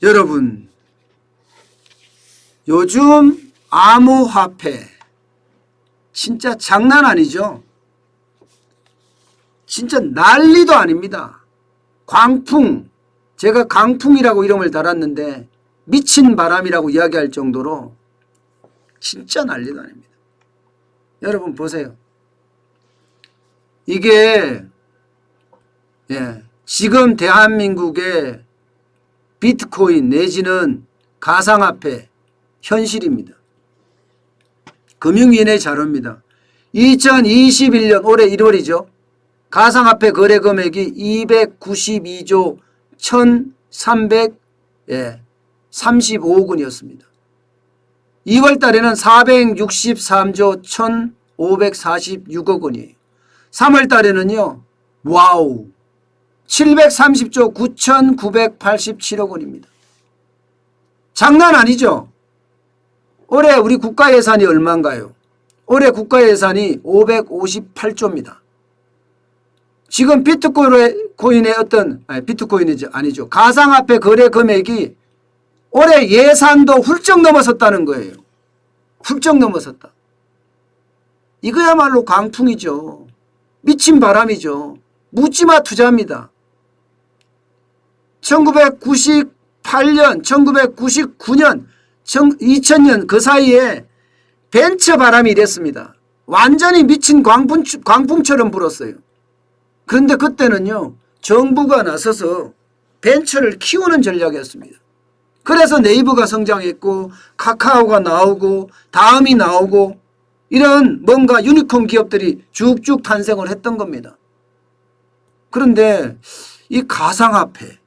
여러분, 요즘 암호화폐 진짜 장난 아니죠? 진짜 난리도 아닙니다. 광풍, 제가 강풍이라고 이름을 달았는데 미친 바람이라고 이야기할 정도로 진짜 난리도 아닙니다. 여러분 보세요. 이게 지금 대한민국의 비트코인 내지는 가상화폐 현실입니다. 금융위원회 자료입니다. 2021년 올해 1월이죠. 가상화폐 거래 금액이 292조 1335억 원이었습니다. 2월 달에는 463조 1546억 원이에요. 3월 달에는요. 와우 730조 9987억 원입니다. 장난 아니죠? 올해 우리 국가 예산이 얼마인가요? 올해 국가 예산이 558조입니다. 지금 비트코인의 비트코인이죠. 아니죠. 가상화폐 거래 금액이 올해 예산도 훌쩍 넘어섰다는 거예요. 훌쩍 넘어섰다. 이거야말로 강풍이죠. 미친 바람이죠. 묻지마 투자입니다. 1998년, 1999년, 2000년 그 사이에 벤처 바람이 이랬습니다. 완전히 미친 광풍처럼 불었어요. 그런데 그때는요. 정부가 나서서 벤처를 키우는 전략이었습니다. 그래서 네이버가 성장했고 카카오가 나오고 다음이 나오고 이런 뭔가 유니콘 기업들이 쭉쭉 탄생을 했던 겁니다. 그런데 이 가상화폐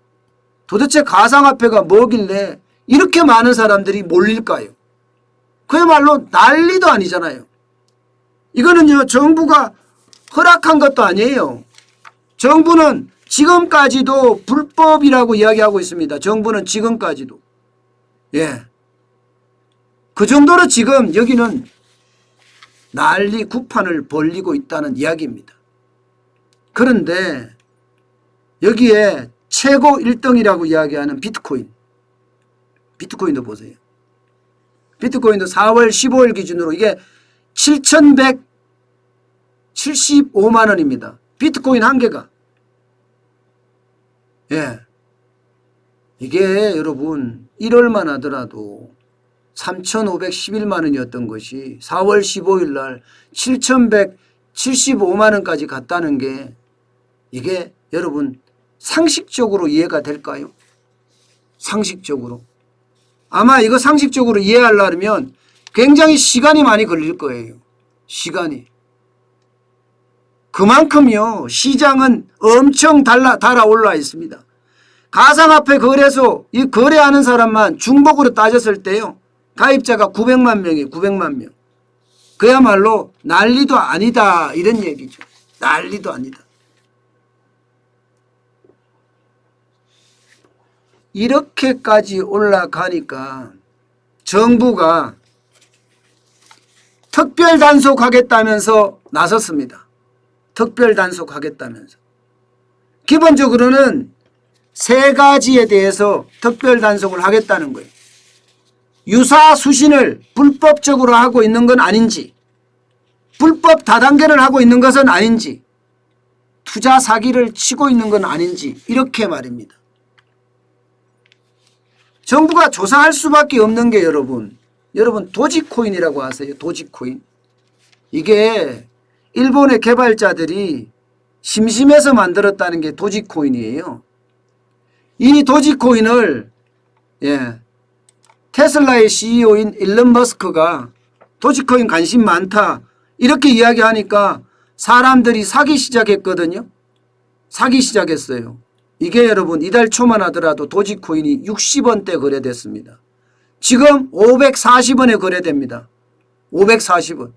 도대체 가상화폐가 뭐길래 이렇게 많은 사람들이 몰릴까요? 그야말로 난리도 아니잖아요. 이거는요 정부가 허락한 것도 아니에요. 정부는 지금까지도 불법이라고 이야기하고 있습니다. 정부는 지금까지도. 그 정도로 지금 여기는 난리 구판을 벌리고 있다는 이야기입니다. 그런데 여기에 최고 1등이라고 이야기하는 비트코인도 보세요. 비트코인도 4월 15일 기준으로 이게 7,175만 원입니다. 비트코인 한 개가. 이게 여러분 1월만 하더라도 3,511만 원이었던 것이 4월 15일 날 7,175만 원까지 갔다는 게 이게 여러분 상식적으로 이해가 될까요? 상식적으로. 아마 이거 상식적으로 이해하려면 굉장히 시간이 많이 걸릴 거예요. 시간이. 그만큼요 시장은 엄청 달아올라 있습니다. 가상화폐 거래소 이 거래하는 사람만 중복으로 따졌을 때요 가입자가 900만 명이에요. 900만 명. 그야말로 난리도 아니다 이런 얘기죠. 난리도 아니다. 이렇게까지 올라가니까 정부가 특별 단속하겠다면서 나섰습니다. 특별 단속하겠다면서. 기본적으로는 세 가지에 대해서 특별 단속을 하겠다는 거예요. 유사 수신을 불법적으로 하고 있는 건 아닌지, 불법 다단계를 하고 있는 것은 아닌지, 투자 사기를 치고 있는 건 아닌지 이렇게 말입니다. 정부가 조사할 수밖에 없는 게 여러분 도지코인이라고 아세요? 도지코인. 이게 일본의 개발자들이 심심해서 만들었다는 게 도지코인이에요. 이 도지코인을 테슬라의 CEO인 일론 머스크가 도지코인 관심 많다 이렇게 이야기하니까 사람들이 사기 시작했거든요. 사기 시작했어요. 이게 여러분 이달 초만 하더라도 도지코인이 60원대 거래됐습니다. 지금 540원에 거래됩니다. 540원.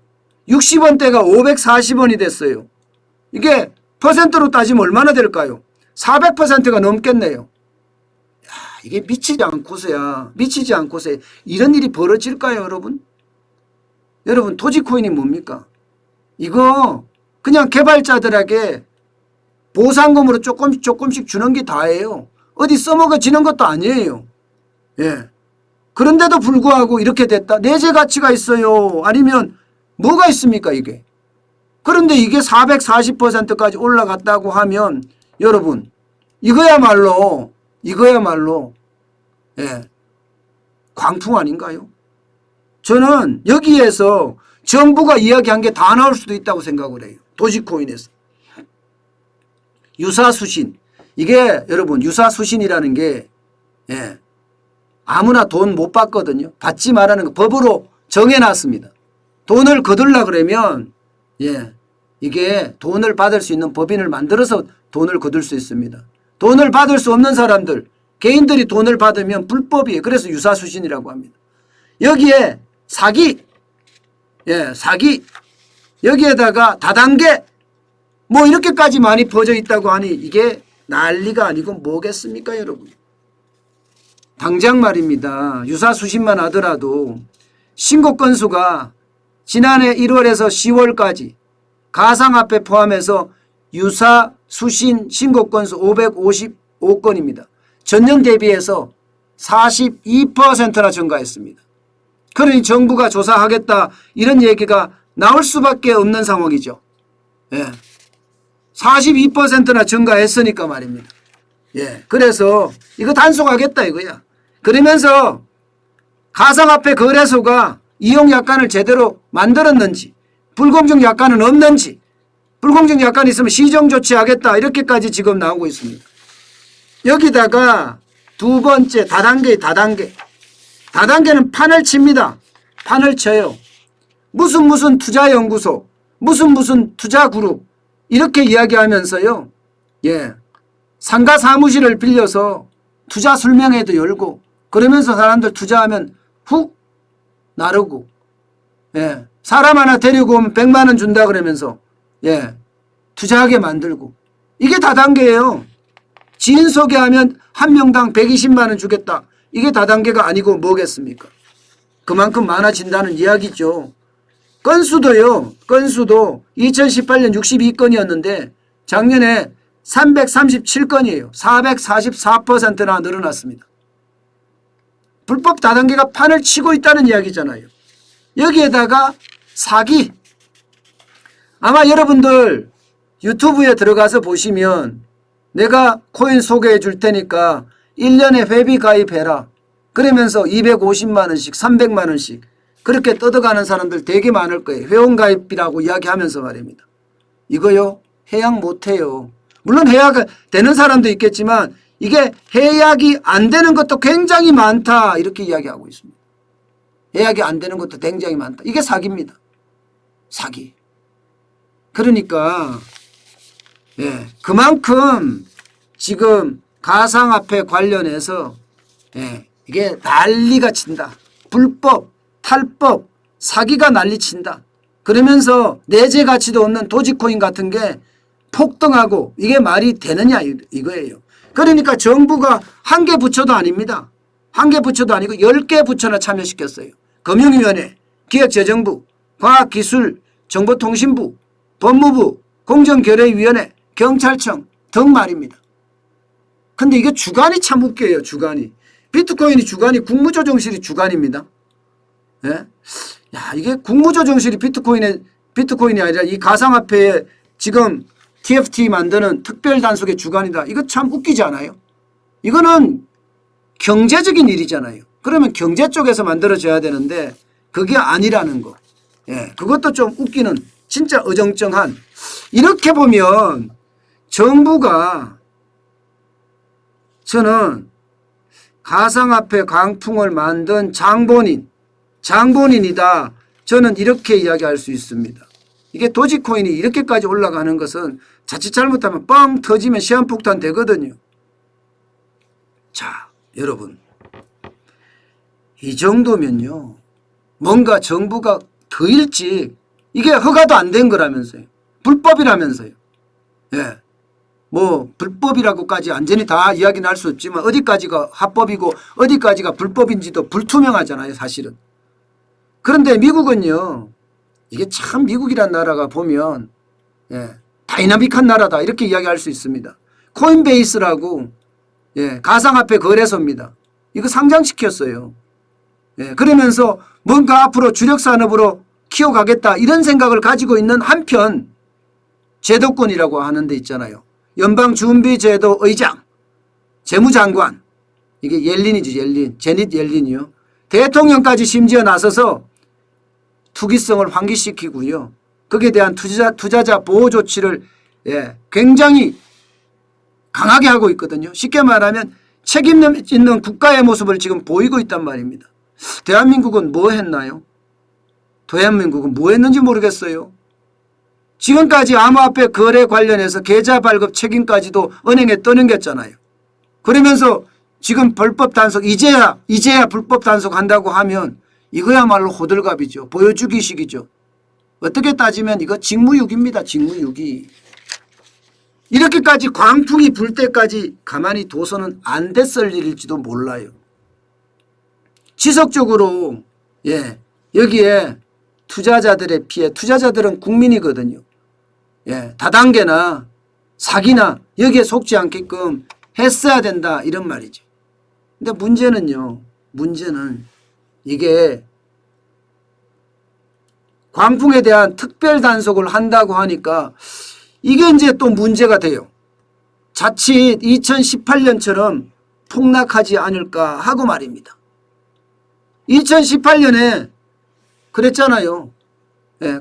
60원대가 540원이 됐어요. 이게 퍼센트로 따지면 얼마나 될까요? 400%가 넘겠네요. 이게 미치지 않고서야 이런 일이 벌어질까요 여러분? 여러분 도지코인이 뭡니까? 이거 그냥 개발자들에게 보상금으로 조금씩 주는 게 다예요. 어디 써먹어지는 것도 아니에요. 예. 그런데도 불구하고 이렇게 됐다. 내재 가치가 있어요. 아니면 뭐가 있습니까 이게. 그런데 이게 440%까지 올라갔다고 하면 여러분 이거야말로 예, 광풍 아닌가요? 저는 여기에서 정부가 이야기한 게 다 나올 수도 있다고 생각을 해요. 도지코인에서. 유사수신. 이게 여러분 유사수신이라는 게 예, 아무나 돈 못 받거든요. 받지 말라는 거 법으로 정해놨습니다. 돈을 거둘라 그러면 예, 이게 돈을 받을 수 있는 법인을 만들어서 돈을 거둘 수 있습니다. 돈을 받을 수 없는 사람들, 개인들이 돈을 받으면 불법이에요. 그래서 유사수신이라고 합니다. 여기에 사기, 예, 사기, 여기에다가 다단계, 뭐 이렇게까지 많이 퍼져 있다고 하니 이게 난리가 아니고 뭐겠습니까, 여러분? 당장 말입니다. 유사수신만 하더라도 신고 건수가 지난해 1월에서 10월까지 가상화폐 포함해서 유사수신 신고 건수 555건입니다. 전년 대비해서 42%나 증가했습니다. 그러니 정부가 조사하겠다 이런 얘기가 나올 수밖에 없는 상황이죠. 예. 42%나 증가했으니까 말입니다. 예. 그래서 이거 단속하겠다 이거야. 그러면서 가상화폐 거래소가 이용 약관을 제대로 만들었는지 불공정 약관은 없는지 불공정 약관이 있으면 시정 조치하겠다 이렇게까지 지금 나오고 있습니다. 여기다가 두 번째 다단계. 다단계는 판을 칩니다. 판을 쳐요. 무슨 투자연구소 무슨 투자그룹 이렇게 이야기하면서요. 예, 상가 사무실을 빌려서 투자 설명회도 열고 그러면서 사람들 투자하면 훅 나르고 예, 사람 하나 데리고 오면 100만 원 준다 그러면서 예, 투자하게 만들고 이게 다단계예요. 지인 소개하면 한 명당 120만 원 주겠다. 이게 다단계가 아니고 뭐겠습니까? 그만큼 많아진다는 이야기죠. 건수도 2018년 62건이었는데 작년에 337건이에요. 444%나 늘어났습니다. 불법 다단계가 판을 치고 있다는 이야기잖아요. 여기에다가 사기. 아마 여러분들 유튜브에 들어가서 보시면 내가 코인 소개해 줄 테니까 1년에 회비 가입해라. 그러면서 250만 원씩 300만 원씩 그렇게 뜯어가는 사람들 되게 많을 거예요. 회원가입이라고 이야기하면서 말입니다. 이거요 해약 못해요. 물론 해약 되는 사람도 있겠지만 이게 해약이 안 되는 것도 굉장히 많다 이렇게 이야기하고 있습니다. 해약이 안 되는 것도 굉장히 많다. 이게 사기입니다. 사기. 그러니까 예, 그만큼 지금 가상화폐 관련해서 예, 이게 난리가 친다. 불법, 탈법, 사기가 난리친다. 그러면서 내재 가치도 없는 도지코인 같은 게 폭등하고 이게 말이 되느냐 이거예요. 그러니까 정부가 한 개 부처도 아닙니다. 한 개 부처도 아니고 10개 부처나 참여시켰어요. 금융위원회, 기획재정부, 과학기술정보통신부, 법무부, 공정거래위원회, 경찰청 등 말입니다. 근데 이게 주관이 참 웃겨요. 주관이. 비트코인이 주관이 국무조정실이 주관입니다. 예? 야, 이게 국무조정실이 비트코인이 아니라 이 가상화폐에 지금 TFT 만드는 특별단속의 주관이다. 이거 참 웃기지 않아요? 이거는 경제적인 일이잖아요. 그러면 경제 쪽에서 만들어져야 되는데 그게 아니라는 거. 예, 그것도 좀 웃기는 진짜 어정쩡한. 이렇게 보면 정부가 저는 가상화폐 강풍을 만든 장본인이다. 저는 이렇게 이야기할 수 있습니다. 이게 도지코인이 이렇게까지 올라가는 것은 자칫 잘못하면 뻥 터지면 시한폭탄 되거든요. 자, 여러분. 이 정도면요. 뭔가 정부가 더 일찍 이게 허가도 안 된 거라면서요. 불법이라면서요. 예. 뭐 불법이라고까지 완전히 다 이야기는 할 수 없지만 어디까지가 합법이고 어디까지가 불법인지도 불투명하잖아요. 사실은. 그런데 미국은요. 이게 참 미국이란 나라가 보면 예, 다이나믹한 나라다 이렇게 이야기할 수 있습니다. 코인베이스라고 예, 가상화폐 거래소입니다. 이거 상장시켰어요. 예, 그러면서 뭔가 앞으로 주력 산업으로 키워가겠다 이런 생각을 가지고 있는 한편 제도권이라고 하는 데 있잖아요. 연방준비제도 의장, 재무장관, 이게 옐린이죠. 옐린, 제닛 옐린이요. 대통령까지 심지어 나서서 투기성을 환기시키고요. 거기에 대한 투자자 보호 조치를 굉장히 강하게 하고 있거든요. 쉽게 말하면 책임 있는 국가의 모습을 지금 보이고 있단 말입니다. 대한민국은 뭐 했나요? 대한민국은 뭐 했는지 모르겠어요. 지금까지 암호화폐 거래 관련해서 계좌 발급 책임까지도 은행에 떠넘겼잖아요. 그러면서 지금 불법 단속 이제야 불법 단속한다고 하면 이거야말로 호들갑이죠. 보여주기식이죠. 어떻게 따지면 이거 직무유기입니다. 직무유기. 이렇게까지 광풍이 불 때까지 가만히 둬서는 안 됐을 일일지도 몰라요. 지속적으로 여기에 투자자들의 피해, 투자자들은 국민이거든요. 다단계나 사기나 여기에 속지 않게끔 했어야 된다 이런 말이죠. 근데 문제는 이게 광풍에 대한 특별 단속을 한다고 하니까 이게 이제 또 문제가 돼요. 자칫 2018년처럼 폭락하지 않을까 하고 말입니다. 2018년에 그랬잖아요.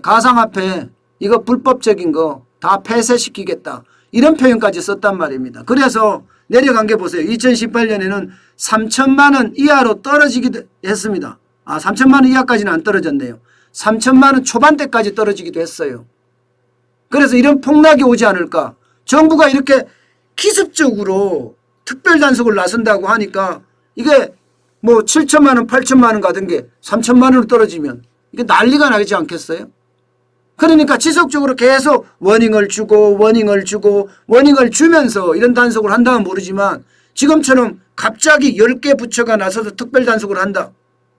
가상화폐 이거 불법적인 거 다 폐쇄시키겠다. 이런 표현까지 썼단 말입니다. 그래서 내려간 게 보세요. 2018년에는 3천만 원 이하로 떨어지기도 했습니다. 3천만 원 이하까지는 안 떨어졌네요. 3천만 원 초반대까지 떨어지기도 했어요. 그래서 이런 폭락이 오지 않을까. 정부가 이렇게 기습적으로 특별 단속을 나선다고 하니까 이게 뭐 7천만 원, 8천만 원 가던 게 3천만 원으로 떨어지면 이게 난리가 나지 않겠어요? 그러니까 지속적으로 계속 워닝을 주고 워닝을 주면서 이런 단속을 한다면 모르지만 지금처럼 갑자기 10개 부처가 나서서 특별 단속을 한다.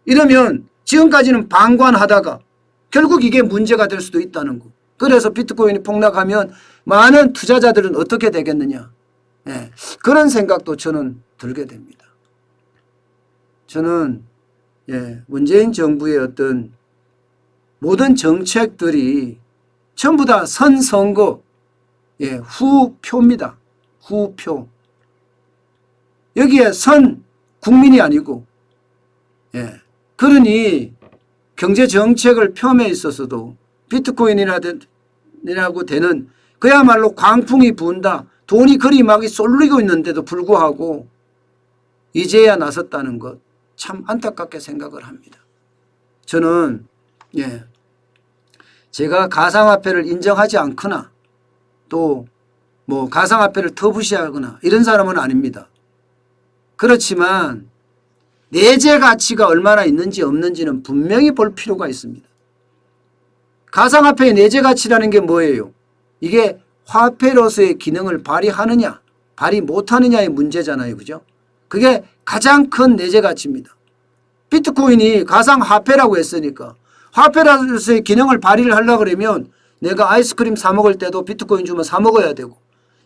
이러면 지금까지는 방관하다가 결국 이게 문제가 될 수도 있다는 거. 그래서 비트코인이 폭락하면 많은 투자자들은 어떻게 되겠느냐. 그런 생각도 저는 들게 됩니다. 저는 문재인 정부의 어떤 모든 정책들이 전부 다 선선거 후표입니다. 후표. 여기에 선 국민이 아니고 그러니 경제정책을 폄에 있어서도 비트코인이라고 되는 그야말로 광풍이 분다. 돈이 그리 막 쏠리고 있는데도 불구하고 이제야 나섰다는 것 참 안타깝게 생각을 합니다. 저는 제가 가상화폐를 인정하지 않거나 또 뭐 가상화폐를 터부시하거나 이런 사람은 아닙니다. 그렇지만 내재 가치가 얼마나 있는지 없는지는 분명히 볼 필요가 있습니다. 가상화폐의 내재 가치라는 게 뭐예요? 이게 화폐로서의 기능을 발휘하느냐 발휘 못하느냐의 문제잖아요. 그죠? 그게 가장 큰 내재 가치입니다. 비트코인이 가상화폐라고 했으니까 화폐로서의 기능을 발휘를 하려고 그러면 내가 아이스크림 사 먹을 때도 비트코인 주면 사 먹어야 되고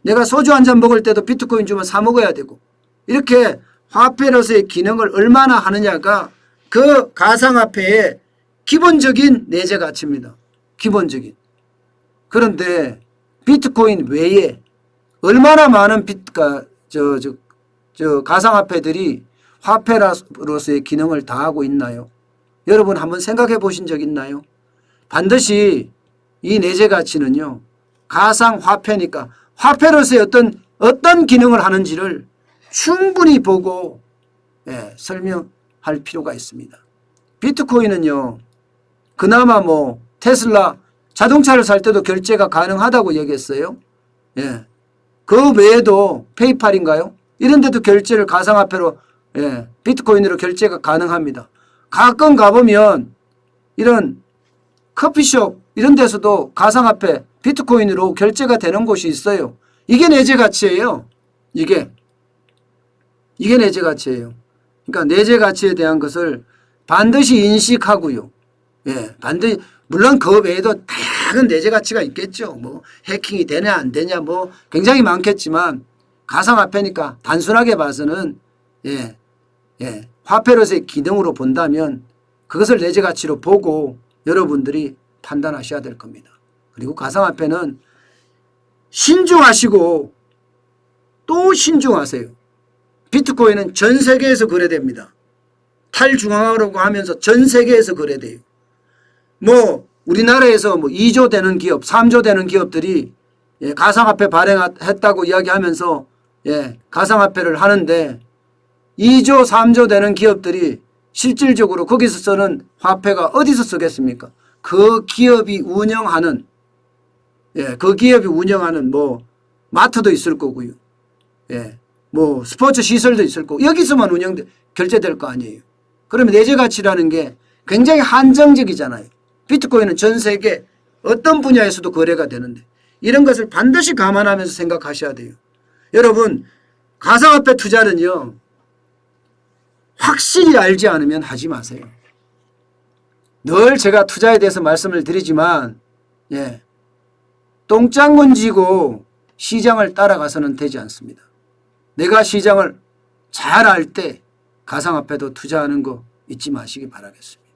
내가 소주 한 잔 먹을 때도 비트코인 주면 사 먹어야 되고 이렇게 화폐로서의 기능을 얼마나 하느냐가 그 가상화폐의 기본적인 내재 가치입니다. 기본적인. 그런데 비트코인 외에 얼마나 많은 가상화폐들이 화폐로서의 기능을 다하고 있나요? 여러분 한번 생각해 보신 적 있나요? 반드시 이 내재 가치는요. 가상화폐니까 화폐로서의 어떤 기능을 하는지를 충분히 보고 설명할 필요가 있습니다. 비트코인은요. 그나마 뭐 테슬라 자동차를 살 때도 결제가 가능하다고 얘기했어요. 그 외에도 페이팔인가요? 이런 데도 결제를 가상화폐로 비트코인으로 결제가 가능합니다. 가끔 가보면 이런 커피숍 이런 데서도 가상화폐 비트코인으로 결제가 되는 곳이 있어요. 이게 내재 가치예요. 이게 내재 가치예요. 그러니까 내재 가치에 대한 것을 반드시 인식하고요. 반드시 물론 그 외에도 다양한 내재 가치가 있겠죠. 뭐 해킹이 되냐 안 되냐 뭐 굉장히 많겠지만 가상화폐니까 단순하게 봐서는 화폐로서의 기능으로 본다면 그것을 내재 가치로 보고 여러분들이 판단하셔야 될 겁니다. 그리고 가상화폐는 신중하시고 또 신중하세요. 비트코인은 전 세계에서 거래됩니다. 탈중앙화라고 하면서 전 세계에서 거래돼요. 우리나라에서 2조 되는 기업, 3조 되는 기업들이 가상화폐 발행했다고 이야기하면서 가상화폐를 하는데 2조, 3조 되는 기업들이 실질적으로 거기서 쓰는 화폐가 어디서 쓰겠습니까? 그 기업이 운영하는 마트도 있을 거고요. 스포츠 시설도 있을 거고 여기서만 결제될 거 아니에요. 그러면 내재 가치라는 게 굉장히 한정적이잖아요. 비트코인은 전 세계 어떤 분야에서도 거래가 되는데 이런 것을 반드시 감안하면서 생각하셔야 돼요. 여러분 가상화폐 투자는요. 확실히 알지 않으면 하지 마세요. 늘 제가 투자에 대해서 말씀을 드리지만 똥장군 지고 시장을 따라가서는 되지 않습니다. 내가 시장을 잘 알 때 가상화폐도 투자하는 거 잊지 마시기 바라겠습니다.